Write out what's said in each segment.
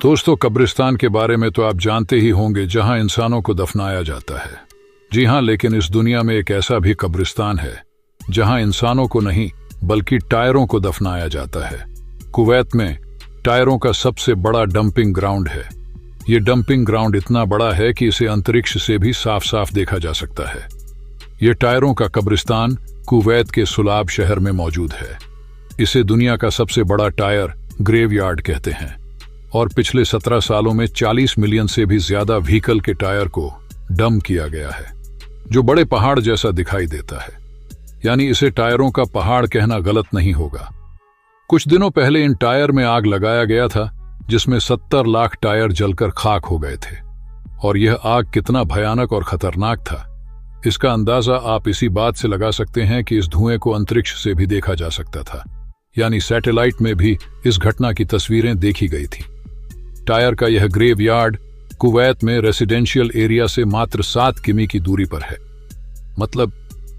दोस्तों, कब्रिस्तान के बारे में तो आप जानते ही होंगे, जहां इंसानों को दफनाया जाता है। जी हां, लेकिन इस दुनिया में एक ऐसा भी कब्रिस्तान है जहां इंसानों को नहीं बल्कि टायरों को दफनाया जाता है। कुवैत में टायरों का सबसे बड़ा डंपिंग ग्राउंड है। ये डंपिंग ग्राउंड इतना बड़ा है कि इसे अंतरिक्ष से भी साफ साफ देखा जा सकता है। ये टायरों का कब्रिस्तान कुवैत के सुलाब शहर में मौजूद है। इसे दुनिया का सबसे बड़ा टायर ग्रेवयार्ड कहते हैं और पिछले 17 सालों में 40 मिलियन से भी ज्यादा व्हीकल के टायर को डंप किया गया है, जो बड़े पहाड़ जैसा दिखाई देता है। यानी इसे टायरों का पहाड़ कहना गलत नहीं होगा। कुछ दिनों पहले इन टायर में आग लगाया गया था, जिसमें 70 लाख टायर जलकर खाक हो गए थे। और यह आग कितना भयानक और खतरनाक था, इसका अंदाजा आप इसी बात से लगा सकते हैं कि इस धुएं को अंतरिक्ष से भी देखा जा सकता था। यानी सैटेलाइट में भी इस घटना की तस्वीरें देखी गई थी। टायर का यह ग्रेवयार्ड कुवैत में रेसिडेंशियल एरिया से मात्र 7 किमी की दूरी पर है। मतलब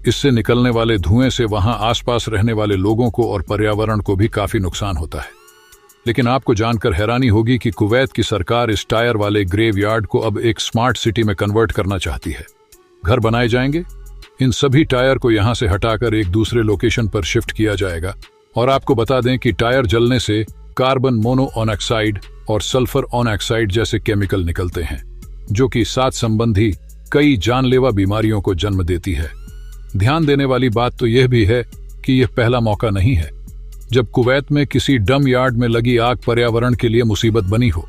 इससे निकलने वाले धुएं से वहां आसपास रहने वाले लोगों को और पर्यावरण को भी काफी नुकसान होता है। लेकिन आपको जानकर हैरानी होगी कि कुवैत की सरकार इस टायर वाले ग्रेवयार्ड को अब एक स्मार्ट सिटी में कन्वर्ट करना चाहती है। घर बनाए जाएंगे, इन सभी टायर को यहां से हटाकर एक दूसरे लोकेशन पर शिफ्ट किया जाएगा। और आपको बता दें कि टायर जलने से कार्बन मोनोऑक्साइड और सल्फर ऑक्साइड जैसे केमिकल निकलते हैं, जो कि सांस संबंधी कई जानलेवा बीमारियों को जन्म देती है। ध्यान देने वाली बात तो यह भी है कि यह पहला मौका नहीं है जब कुवैत में किसी डंप यार्ड में लगी आग पर्यावरण के लिए मुसीबत बनी हो।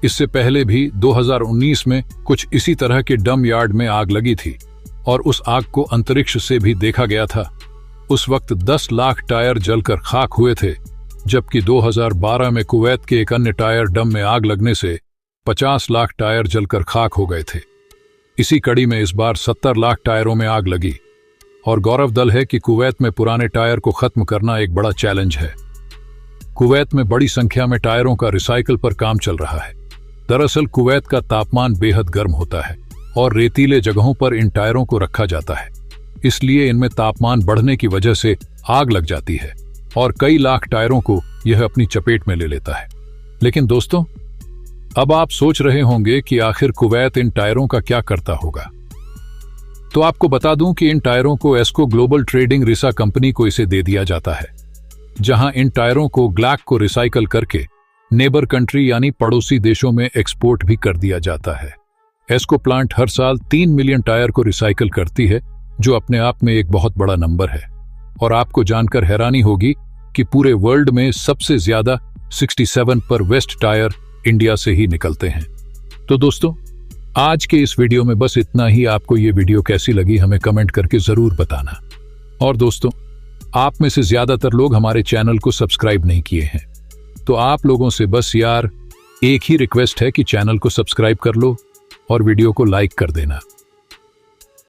इससे पहले भी 2019 में कुछ इसी तरह के डंप यार्ड में आग लगी थी और उस आग को अंतरिक्ष से भी देखा गया था। उस वक्त 10 लाख टायर जलकर खाक हुए थे, जबकि 2012 में कुवैत के एक अन्य टायर डंप में आग लगने से 50 लाख टायर जलकर खाक हो गए थे। इसी कड़ी में इस बार 70 लाख टायरों में आग लगी। और गौरव दल है कि कुवैत में पुराने टायर को खत्म करना एक बड़ा चैलेंज है। कुवैत में बड़ी संख्या में टायरों का रिसाइकल पर काम चल रहा है। दरअसल कुवैत का तापमान बेहद गर्म होता है और रेतीले जगहों पर इन टायरों को रखा जाता है, इसलिए इनमें तापमान बढ़ने की वजह से आग लग जाती है और कई लाख टायरों को यह अपनी चपेट में ले लेता है। लेकिन दोस्तों, अब आप सोच रहे होंगे कि आखिर कुवैत इन टायरों का क्या करता होगा। तो आपको बता दूं कि इन टायरों को एस्को ग्लोबल ट्रेडिंग रिसा कंपनी को इसे दे दिया जाता है, जहां इन टायरों को ग्लैक को रिसाइकल करके नेबर कंट्री यानी पड़ोसी देशों में एक्सपोर्ट भी कर दिया जाता है। एस्को प्लांट हर साल 3 मिलियन टायर को रिसाइकल करती है, जो अपने आप में एक बहुत बड़ा नंबर है। और आपको जानकर हैरानी होगी कि पूरे वर्ल्ड में सबसे ज्यादा 67 पर वेस्ट टायर इंडिया से ही निकलते हैं। तो दोस्तों, आज के इस वीडियो में बस इतना ही। आपको ये वीडियो कैसी लगी हमें कमेंट करके जरूर बताना। और दोस्तों, आप में से ज्यादातर लोग हमारे चैनल को सब्सक्राइब नहीं किए हैं, तो आप लोगों से बस यार एक ही रिक्वेस्ट है कि चैनल को सब्सक्राइब कर लो और वीडियो को लाइक कर देना।